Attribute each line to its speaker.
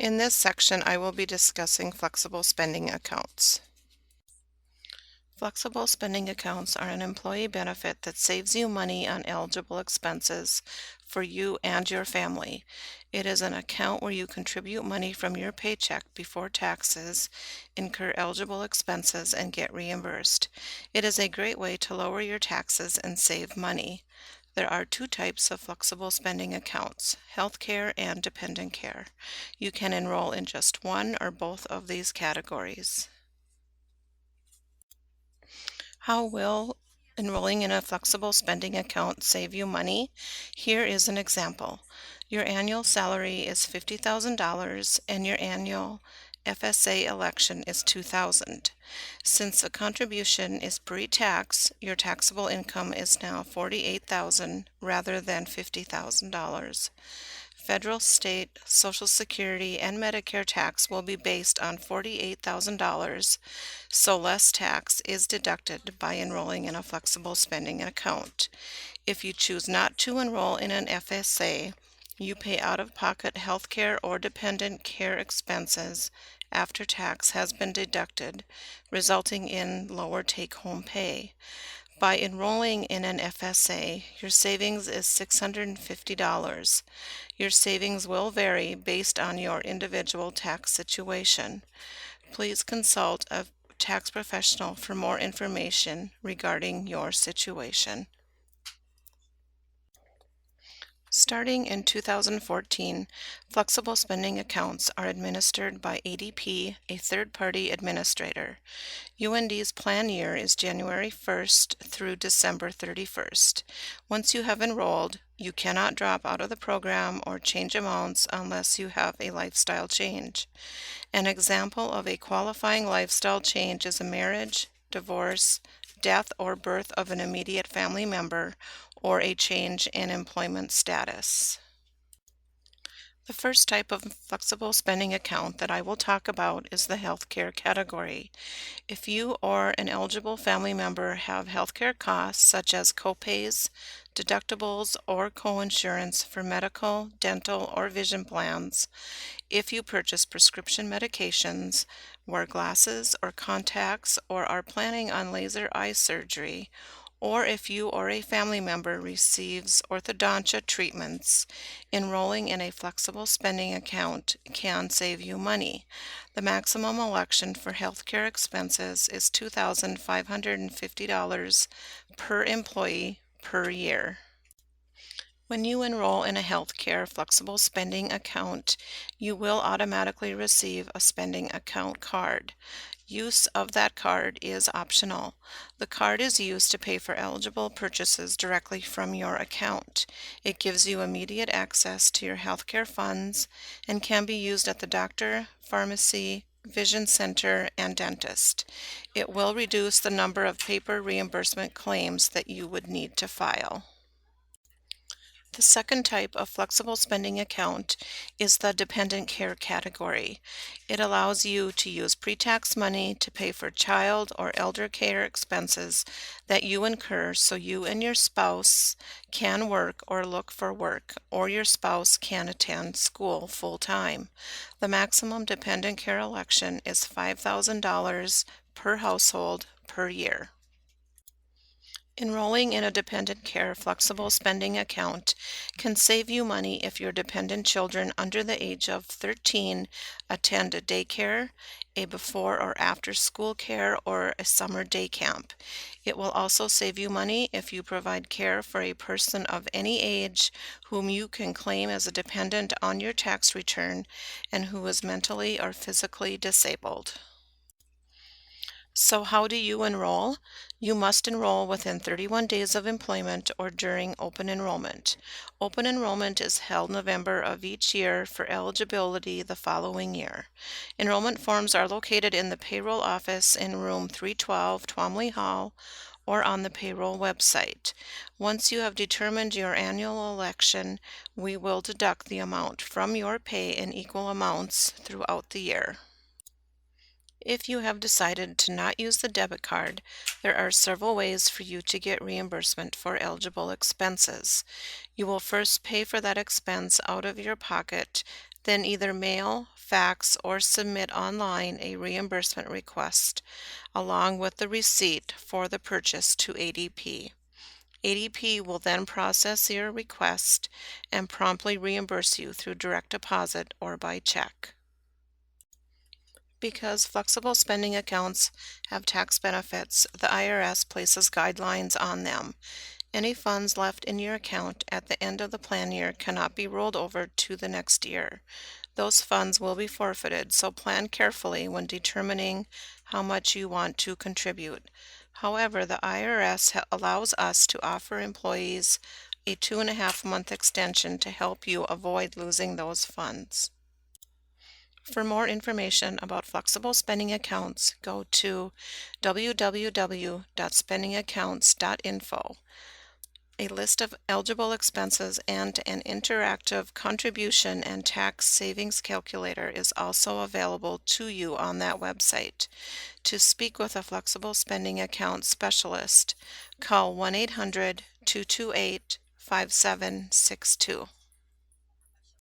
Speaker 1: In this section, I will be discussing flexible spending accounts. Flexible spending accounts are an employee benefit that saves you money on eligible expenses for you and your family. It is an account where you contribute money from your paycheck before taxes, incur eligible expenses, and get reimbursed. It is a great way to lower your taxes and save money. There are two types of flexible spending accounts, healthcare and dependent care. You can enroll in just one or both of these categories. How will enrolling in a flexible spending account save you money? Here is an example. Your annual salary is $50,000 and your annual FSA election is $2,000. Since a contribution is pre-tax, your taxable income is now $48,000 rather than $50,000. Federal, state, Social Security, and Medicare tax will be based on $48,000, so less tax is deducted by enrolling in a flexible spending account. If you choose not to enroll in an FSA, you pay out-of-pocket health care or dependent care expenses after tax has been deducted, resulting in lower take-home pay. By enrolling in an FSA, your savings is $650. Your savings will vary based on your individual tax situation. Please consult a tax professional for more information regarding your situation. Starting in 2014, flexible spending accounts are administered by ADP, a third-party administrator. UND's plan year is January 1st through December 31st. Once you have enrolled, you cannot drop out of the program or change amounts unless you have a lifestyle change. An example of a qualifying lifestyle change is a marriage, divorce, death or birth of an immediate family member, or a change in employment status. The first type of flexible spending account that I will talk about is the healthcare category. If you or an eligible family member have healthcare costs such as copays, deductibles, or coinsurance for medical, dental, or vision plans, if you purchase prescription medications, wear glasses or contacts, or are planning on laser eye surgery, or if you or a family member receives orthodontia treatments, enrolling in a flexible spending account can save you money. The maximum election for healthcare expenses is $2,550 per employee per year. When you enroll in a healthcare flexible spending account, you will automatically receive a spending account card. Use of that card is optional. The card is used to pay for eligible purchases directly from your account. It gives you immediate access to your healthcare funds and can be used at the doctor, pharmacy, vision center, and dentist. It will reduce the number of paper reimbursement claims that you would need to file. The second type of flexible spending account is the dependent care category. It allows you to use pre-tax money to pay for child or elder care expenses that you incur so you and your spouse can work or look for work, or your spouse can attend school full-time. The maximum dependent care election is $5,000 per household per year. Enrolling in a dependent care flexible spending account can save you money if your dependent children under the age of 13 attend a daycare, a before or after school care, or a summer day camp. It will also save you money if you provide care for a person of any age whom you can claim as a dependent on your tax return and who is mentally or physically disabled. So how do you enroll? You must enroll within 31 days of employment or during open enrollment. Open enrollment is held November of each year for eligibility the following year. Enrollment forms are located in the payroll office in room 312 Twomley Hall or on the payroll website. Once you have determined your annual election, we will deduct the amount from your pay in equal amounts throughout the year. If you have decided to not use the debit card, there are several ways for you to get reimbursement for eligible expenses. You will first pay for that expense out of your pocket, then either mail, fax, or submit online a reimbursement request along with the receipt for the purchase to ADP. ADP will then process your request and promptly reimburse you through direct deposit or by check. Because flexible spending accounts have tax benefits, the IRS places guidelines on them. Any funds left in your account at the end of the plan year cannot be rolled over to the next year. Those funds will be forfeited, so plan carefully when determining how much you want to contribute. However, the IRS allows us to offer employees a 2.5-month extension to help you avoid losing those funds. For more information about flexible spending accounts, go to www.spendingaccounts.info. A list of eligible expenses and an interactive contribution and tax savings calculator is also available to you on that website. To speak with a flexible spending account specialist, call 1-800-228-5762.